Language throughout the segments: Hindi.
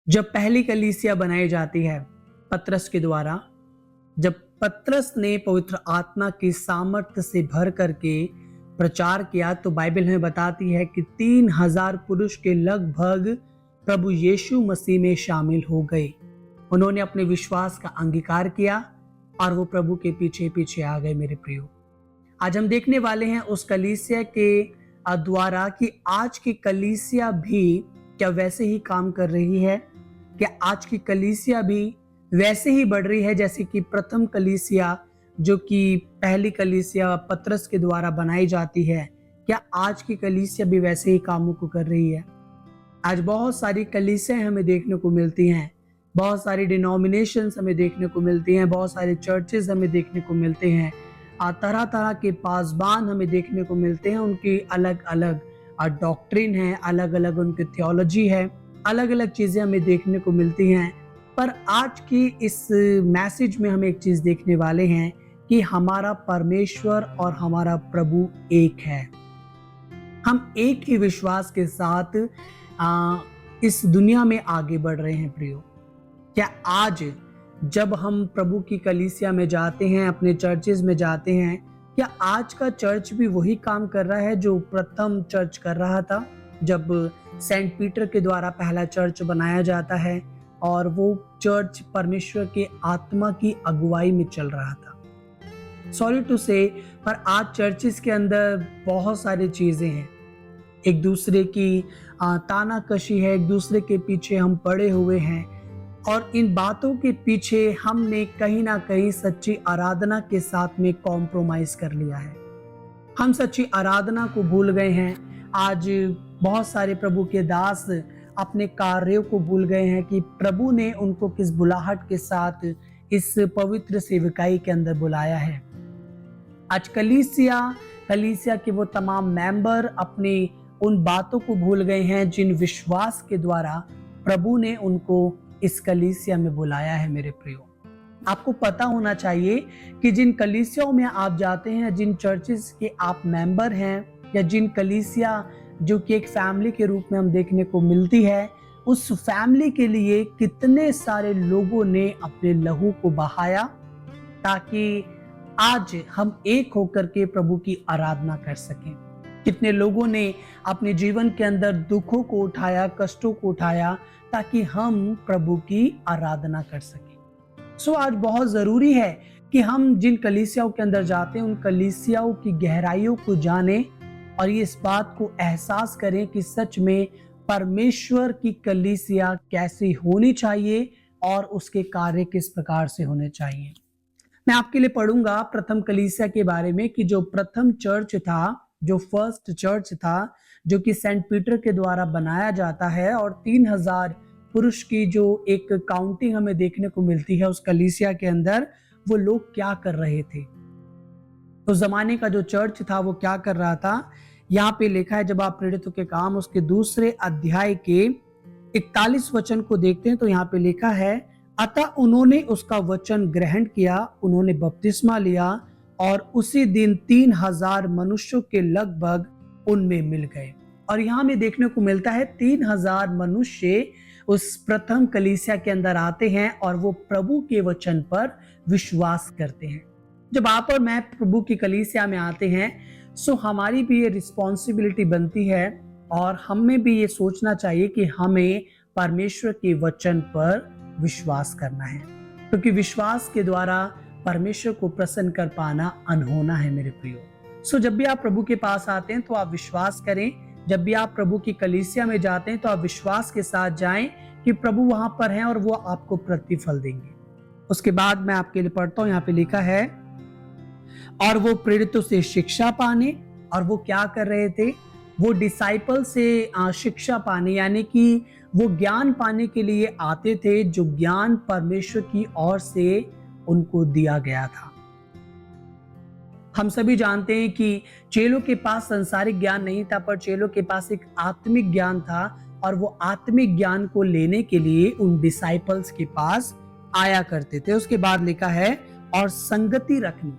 जब पहली कलीसिया बनाई जाती है पतरस के द्वारा, जब पतरस ने पवित्र आत्मा की सामर्थ्य से भर करके प्रचार किया, तो बाइबल हमें बताती है कि 3000 पुरुष के लगभग प्रभु यीशु मसीह में शामिल हो गए। उन्होंने अपने विश्वास का अंगीकार किया और वो प्रभु के पीछे पीछे आ गए। मेरे प्रियो, आज हम देखने वाले हैं उस कलीसिया के द्वारा कि आज की कलीसिया भी क्या वैसे ही काम कर रही है, क्या आज की कलीसिया भी वैसे ही बढ़ रही है जैसे कि प्रथम कलीसिया, जो कि पहली कलीसिया पतरस के द्वारा बनाई जाती है, क्या आज की कलीसिया भी वैसे ही कामों को कर रही है। आज बहुत सारी कलीसियाएं हमें देखने को मिलती हैं, बहुत सारी डिनोमिनेशंस हमें देखने को मिलती हैं, बहुत सारे चर्चेस हमें देखने को मिलते हैं, तरह तरह के पासबान हमें देखने को मिलते हैं। उनकी अलग अलग डॉक्ट्रिन है, अलग अलग उनकी थियोलॉजी है, अलग अलग चीजें हमें देखने को मिलती हैं। पर आज की इस मैसेज में हम एक चीज देखने वाले हैं कि हमारा परमेश्वर और हमारा प्रभु एक है। हम एक ही विश्वास के साथ इस दुनिया में आगे बढ़ रहे हैं। प्रियो, क्या आज जब हम प्रभु की कलीसिया में जाते हैं, अपने चर्चेज में जाते हैं, क्या आज का चर्च भी वही काम कर रहा है जो प्रथम चर्च कर रहा था, जब सेंट पीटर के द्वारा पहला चर्च बनाया जाता है और वो चर्च परमेश्वर के आत्मा की अगुवाई में चल रहा था। सॉरी टू से, पर आज चर्चेस के अंदर बहुत सारी चीजें हैं, एक दूसरे की तानाकशी है, एक दूसरे के पीछे हम पड़े हुए हैं और इन बातों के पीछे हमने कहीं ना कहीं सच्ची आराधना के साथ में कॉम्प्रोमाइज कर लिया है। हम सच्ची आराधना को भूल गए हैं। आज बहुत सारे प्रभु के दास अपने कार्यों को भूल गए हैं कि प्रभु ने उनको किस बुलाहट के साथ इस पवित्र सेवकाई के अंदर बुलाया है। आज कलीसिया के वो तमाम मेंबर अपनी उन बातों को भूल गए हैं जिन विश्वास के द्वारा प्रभु ने उनको इस कलीसिया में बुलाया है। मेरे प्रियो, आपको पता होना चाहिए कि जिन कलीसियाओं में आप जाते हैं, जिन चर्चेस के आप मेंबर हैं, या जिन कलीसिया जो कि एक फैमिली के रूप में हम देखने को मिलती है, उस फैमिली के लिए कितने सारे लोगों ने अपने लहू को बहाया ताकि आज हम एक होकर के प्रभु की आराधना कर सकें। कितने लोगों ने अपने जीवन के अंदर दुखों को उठाया, कष्टों को उठाया ताकि हम प्रभु की आराधना कर सकें। सो आज बहुत जरूरी है कि हम जिन कलीसियाओं के अंदर जाते हैं, उन कलीसियाओं की गहराइयों को जानें और ये इस बात को एहसास करें कि सच में परमेश्वर की कलीसिया कैसी होनी चाहिए और उसके कार्य किस प्रकार से होने चाहिए। मैं आपके लिए पढ़ूंगा प्रथम कलीसिया के बारे में कि जो प्रथम चर्च था, जो फर्स्ट चर्च था, जो कि सेंट पीटर के द्वारा बनाया जाता है, और 3000 पुरुष की जो एक काउंटिंग हमें देखने को मिलती है उस कलीसिया के अंदर, वो लोग क्या कर रहे थे। तो जमाने का जो चर्च था वो क्या कर रहा था, यहाँ पे लिखा है, जब आप प्रेरितों के काम उसके दूसरे अध्याय के 41 वचन को देखते हैं तो यहाँ पे लिखा है, अतः उन्होंने उसका वचन ग्रहण किया, उन्होंने बपतिस्मा लिया और उसी दिन 3000 मनुष्यों के लगभग उनमें मिल गए। और यहाँ में देखने को मिलता है 3000 मनुष्य उस प्रथम कलीसिया के अंदर आते हैं और वो प्रभु के वचन पर विश्वास करते हैं। जब आप और मैं प्रभु की कलीसिया में आते हैं, सो हमारी भी ये रिस्पॉन्सिबिलिटी बनती है और हमें भी ये सोचना चाहिए कि हमें परमेश्वर के वचन पर विश्वास करना है, क्योंकि विश्वास के द्वारा परमेश्वर को प्रसन्न कर पाना अनहोना है। मेरे प्रियो, सो जब भी आप प्रभु के पास आते हैं तो आप विश्वास करें, जब भी आप प्रभु की कलीसिया में जाते हैं तो आप विश्वास के साथ जाएं कि प्रभु वहां पर हैं और वो आपको प्रतिफल देंगे। उसके बाद मैं आपके लिए पढ़ता हूं, यहाँ पे लिखा है, और वो प्रेरितों से शिक्षा पाने, और वो क्या कर रहे थे, वो डिसाइपल से शिक्षा पाने, यानी कि वो ज्ञान पाने के लिए आते थे जो ज्ञान परमेश्वर की ओर से उनको दिया गया था। हम सभी जानते हैं कि चेलों के पास संसारिक ज्ञान नहीं था, पर चेलों के पास एक आत्मिक ज्ञान था और वो आत्मिक ज्ञान को लेने के लिए उन डिसाइपल्स के पास आया करते थे। उसके बाद लिखा है, और संगति रखनी,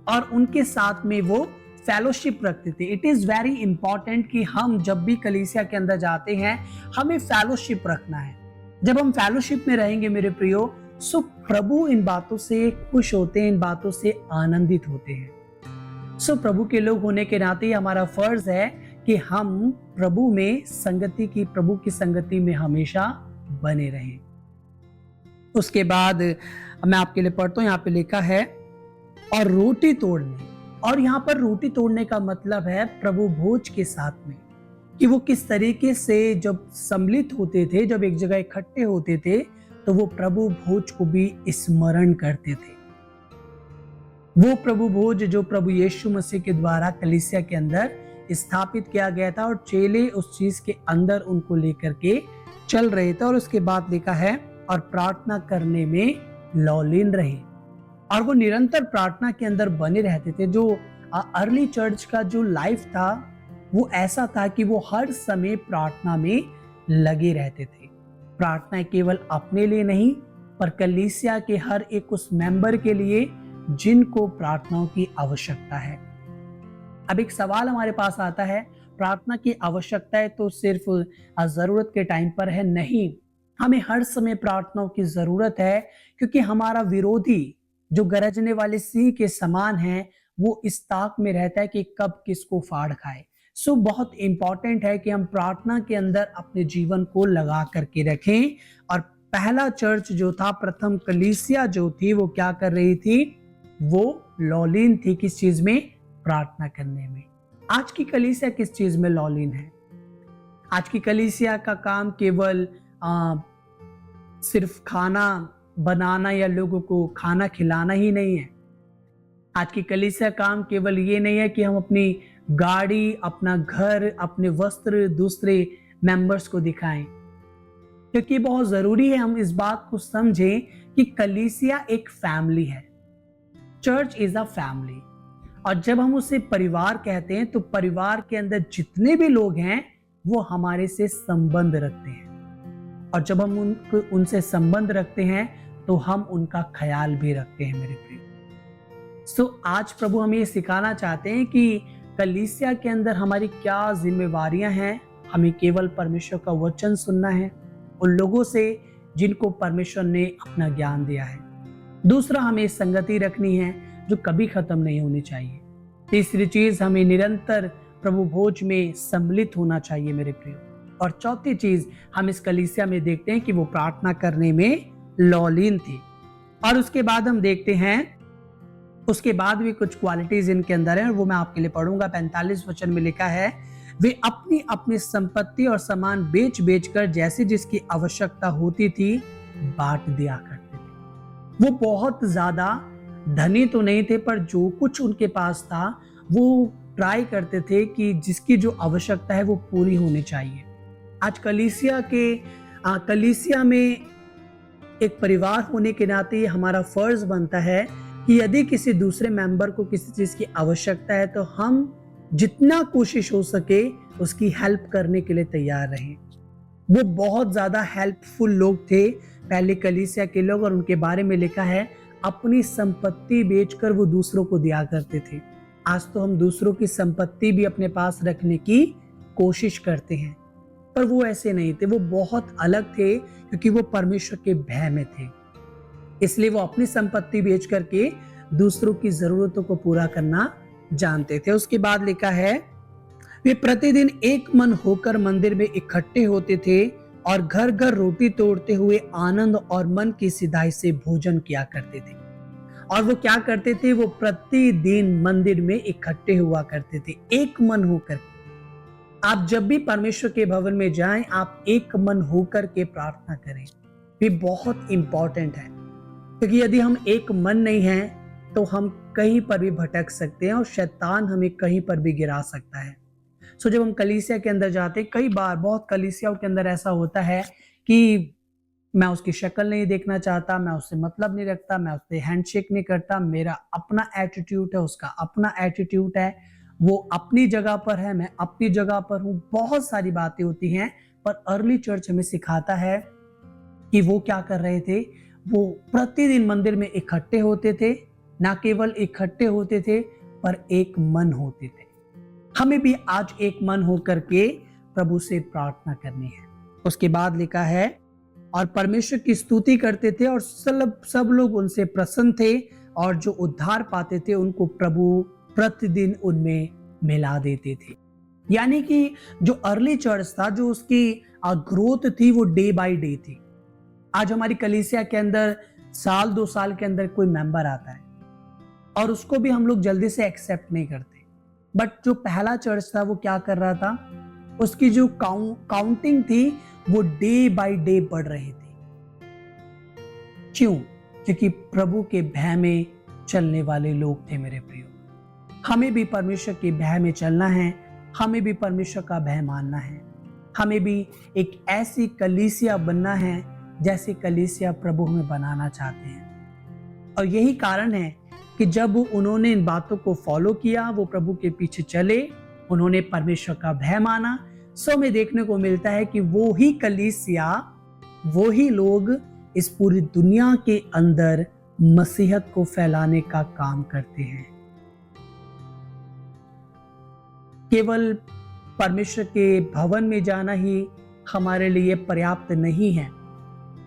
और उनके साथ में वो फेलोशिप रखते थे। इट इज वेरी इंपॉर्टेंट कि हम जब भी कलीसिया के अंदर जाते हैं हमें फेलोशिप रखना है। जब हम फेलोशिप में रहेंगे मेरे प्रियो, सो प्रभु इन बातों से खुश होते हैं, इन बातों से आनंदित होते हैं। सो प्रभु के लोग होने के नाते हमारा फर्ज है कि हम प्रभु की संगति में हमेशा बने रहें। उसके बाद मैं आपके लिए पढ़ता हूं, यहाँ पे लिखा है और रोटी तोड़ने, और यहाँ पर रोटी तोड़ने का मतलब है प्रभु भोज के साथ में, कि वो किस तरीके से जब सम्मिलित होते थे, जब एक जगह इकट्ठे होते थे, तो वो प्रभु भोज को भी स्मरण करते थे। वो प्रभु भोज जो प्रभु यीशु मसीह के द्वारा कलीसिया के अंदर स्थापित किया गया था, और चेले उस चीज के अंदर उनको लेकर के चल रहे थे। और उसके बाद लिखा है और प्रार्थना करने में लौलीन रहे, और वो निरंतर प्रार्थना के अंदर बने रहते थे। जो अर्ली चर्च का जो लाइफ था वो ऐसा था कि वो हर समय प्रार्थना में लगे रहते थे। प्रार्थना केवल अपने लिए नहीं, पर कलीसिया के हर एक उस मेंबर के लिए जिनको प्रार्थनाओं की आवश्यकता है। अब एक सवाल हमारे पास आता है, प्रार्थना की आवश्यकता है तो सिर्फ जरूरत के टाइम पर है? नहीं, हमें हर समय प्रार्थनाओं की जरूरत है, क्योंकि हमारा विरोधी जो गरजने वाले सिंह के समान है, वो इस ताक में रहता है कि कब किसको फाड़ खाए। सो बहुत इंपॉर्टेंट है कि हम प्रार्थना के अंदर अपने जीवन को लगा करके रखें। और पहला चर्च जो था, प्रथम कलीसिया जो थी, वो क्या कर रही थी? वो लौलीन थी। किस चीज में? प्रार्थना करने में। आज की कलीसिया किस चीज में लौलीन है? आज की कलीसिया का काम केवल सिर्फ खाना बनाना या लोगों को खाना खिलाना ही नहीं है। आज की कलीसिया काम केवल ये नहीं है कि हम अपनी गाड़ी, अपना घर, अपने वस्त्र दूसरे मेंबर्स को दिखाएं, क्योंकि बहुत जरूरी है हम इस बात को समझें कि कलीसिया एक फैमिली है। चर्च इज अ फैमिली, और जब हम उसे परिवार कहते हैं तो परिवार के अंदर जितने भी लोग हैं वो हमारे से संबंध रखते हैं, और जब हम उनसे संबंध रखते हैं तो हम उनका ख्याल भी रखते हैं मेरे प्रिय। सो आज प्रभु हमें ये सिखाना चाहते हैं कि कलीसिया के अंदर हमारी क्या जिम्मेवारियां हैं। हमें केवल परमेश्वर का वचन सुनना है उन लोगों से जिनको परमेश्वर ने अपना ज्ञान दिया है। दूसरा, हमें संगति रखनी है जो कभी खत्म नहीं होनी चाहिए। तीसरी चीज, हमें निरंतर प्रभु भोज में सम्मिलित होना चाहिए मेरे प्रिय। और चौथी चीज, हम इस कलीसिया में देखते हैं कि वो प्रार्थना करने में लौलीन थी। और उसके बाद हम देखते हैं, उसके बाद भी कुछ क्वालिटीज इनके अंदर है, वो मैं आपके लिए पढ़ूंगा। 45 वचन में लिखा है, वे अपनी अपनी संपत्ति और सामान बेच बेच कर जैसे जिसकी आवश्यकता होती थी बांट दिया करते थे। वो बहुत ज्यादा धनी तो नहीं थे, पर जो कुछ उनके पास था वो ट्राई करते थे कि जिसकी जो आवश्यकता है वो पूरी होनी चाहिए। आज कलीसिया में एक परिवार होने के नाते हमारा फर्ज बनता है कि यदि किसी दूसरे मेंबर को किसी चीज की आवश्यकता है तो हम जितना कोशिश हो सके उसकी हेल्प करने के लिए तैयार रहें। वो बहुत ज्यादा हेल्पफुल लोग थे पहले कलीसिया के लोग, और उनके बारे में लिखा है अपनी संपत्ति बेचकर वो दूसरों को दिया करते थे। आज तो हम दूसरों की संपत्ति भी अपने पास रखने की कोशिश करते हैं, पर वो ऐसे नहीं थे। वो बहुत अलग थे, क्योंकि वो परमेश्वर के भय में थे, इसलिए वो अपनी संपत्ति बेच करके दूसरों की जरूरतों को पूरा करना जानते थे। उसके बाद लिखा है, वे प्रतिदिन एक मन होकर मंदिर में इकट्ठे होते थे और घर घर रोटी तोड़ते हुए आनंद और मन की सिधाई से भोजन किया करते थे। और वो क्या करते थे? वो प्रतिदिन मंदिर में इकट्ठे हुआ करते थे, एक मन होकर। आप जब भी परमेश्वर के भवन में जाएं, आप एक मन होकर के प्रार्थना करें। ये बहुत इंपॉर्टेंट है, क्योंकि यदि हम एक मन नहीं हैं तो हम कहीं पर भी भटक सकते हैं और शैतान हमें कहीं पर भी गिरा सकता है। सो जब हम कलीसिया के अंदर जाते हैं, कई बार बहुत कलीसियाओं के अंदर ऐसा होता है कि मैं उसकी शक्ल नहीं देखना चाहता, मैं उससे मतलब नहीं रखता, मैं उससे हैंडशेक नहीं करता, मेरा अपना एटीट्यूड है, उसका अपना एटीट्यूड है, वो अपनी जगह पर है, मैं अपनी जगह पर हूँ। बहुत सारी बातें होती हैं, पर अर्ली चर्च हमें सिखाता है कि वो क्या कर रहे थे? वो प्रतिदिन मंदिर में इकट्ठे होते थे, ना केवल इकट्ठे होते थे पर एक मन होते थे। हमें भी आज एक मन होकर के प्रभु से प्रार्थना करनी है। उसके बाद लिखा है, और परमेश्वर की स्तुति करते थे और सब लोग उनसे प्रसन्न थे और जो उद्धार पाते थे उनको प्रभु प्रतिदिन उनमें मिला देते थे। यानी कि जो अर्ली चर्च था, जो उसकी ग्रोथ थी, वो डे बाय डे थी। आज हमारी कलीसिया के अंदर साल 2 साल के अंदर कोई मेंबर आता है और उसको भी हम लोग जल्दी से एक्सेप्ट नहीं करते। बट जो पहला चर्च था वो क्या कर रहा था, उसकी जो काउंटिंग थी वो डे बाय डे बढ़ रही थी। क्यों? क्योंकि प्रभु के भय में चलने वाले लोग थे मेरे प्रियो। हमें भी परमेश्वर के भय में चलना है, हमें भी परमेश्वर का भय मानना है, हमें भी एक ऐसी कलीसिया बनना है जैसी कलीसिया प्रभु में बनाना चाहते हैं। और यही कारण है कि जब उन्होंने इन बातों को फॉलो किया, वो प्रभु के पीछे चले, उन्होंने परमेश्वर का भय माना, सो में देखने को मिलता है कि वो ही कलीसिया, वो ही लोग इस पूरी दुनिया के अंदर मसीहत को फैलाने का काम करते हैं। केवल परमेश्वर के भवन में जाना ही हमारे लिए पर्याप्त नहीं है,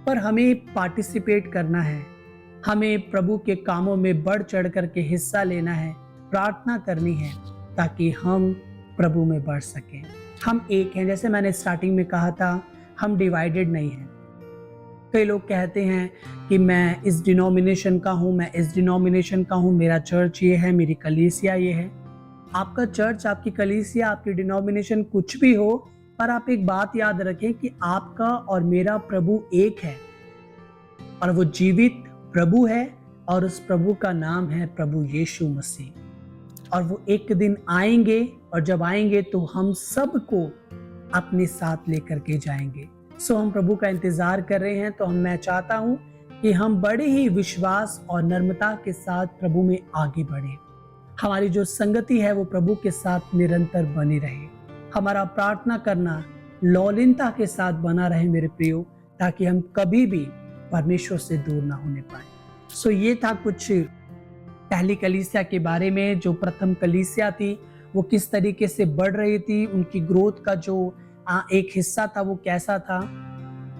पर हमें पार्टिसिपेट करना है, हमें प्रभु के कामों में बढ़ चढ़ करके हिस्सा लेना है, प्रार्थना करनी है ताकि हम प्रभु में बढ़ सकें। हम एक हैं, जैसे मैंने स्टार्टिंग में कहा था, हम डिवाइडेड नहीं हैं। कई लोग कहते हैं कि मैं इस डिनोमिनेशन का हूँ, मैं इस डिनोमिनेशन का हूँ, मेरा चर्च ये है, मेरी कलीसिया ये है। आपका चर्च, आपकी कलीसिया, आपकी डिनोमिनेशन कुछ भी हो, पर आप एक बात याद रखें कि आपका और मेरा प्रभु एक है और वो जीवित प्रभु है और उस प्रभु का नाम है प्रभु यीशु मसीह। और वो एक दिन आएंगे और जब आएंगे तो हम सबको अपने साथ लेकर के जाएंगे। सो हम प्रभु का इंतजार कर रहे हैं। तो मैं चाहता हूं कि हम बड़े ही विश्वास और नम्रता के साथ प्रभु में आगे बढ़े। हमारी जो संगति है वो प्रभु के साथ निरंतर बनी रहे। हमारा प्रार्थना करना लौलीनता के साथ बना रहे मेरे प्रियो, ताकि हम कभी भी परमेश्वर से दूर ना होने पाए। सो ये था कुछ पहली कलीसिया के बारे में। जो प्रथम कलीसिया थी वो किस तरीके से बढ़ रही थी, उनकी ग्रोथ का जो एक हिस्सा था वो कैसा था,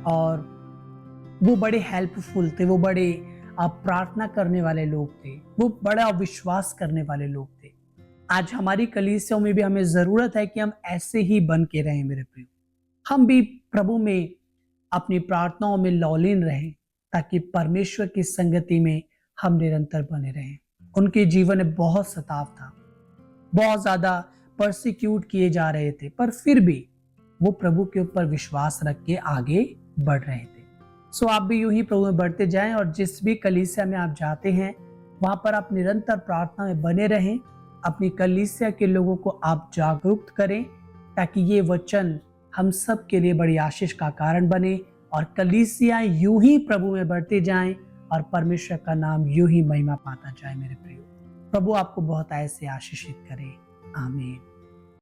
और वो बड़े हेल्पफुल थे, वो बड़े प्रार्थना करने वाले लोग थे, वो बड़ा विश्वास करने वाले लोग थे। आज हमारी कलीसियाओं में भी हमें जरूरत है कि हम ऐसे ही बन के रहें मेरे प्रियो। हम भी प्रभु में अपनी प्रार्थनाओं में लौलीन रहें, ताकि परमेश्वर की संगति में हम निरंतर बने रहें। उनके जीवन में बहुत सताव था, बहुत ज्यादा परसिक्यूट किए जा रहे थे, पर फिर भी वो प्रभु के ऊपर विश्वास रख के आगे बढ़ रहे थे। सो आप भी यूं ही प्रभु में बढ़ते जाएं, और जिस भी कलीसिया में आप जाते हैं वहां पर आप निरंतर प्रार्थना में बने रहें। अपनी कलीसिया के लोगों को आप जागरूक करें, ताकि ये वचन हम सब के लिए बड़ी आशीष का कारण बने और कलीसियाएं यूं ही प्रभु में बढ़ते जाएं और परमेश्वर का नाम यूं ही महिमा पाता जाए मेरे प्रियो। प्रभु आपको बहुत ऐसे आशीषित करे। आमीन।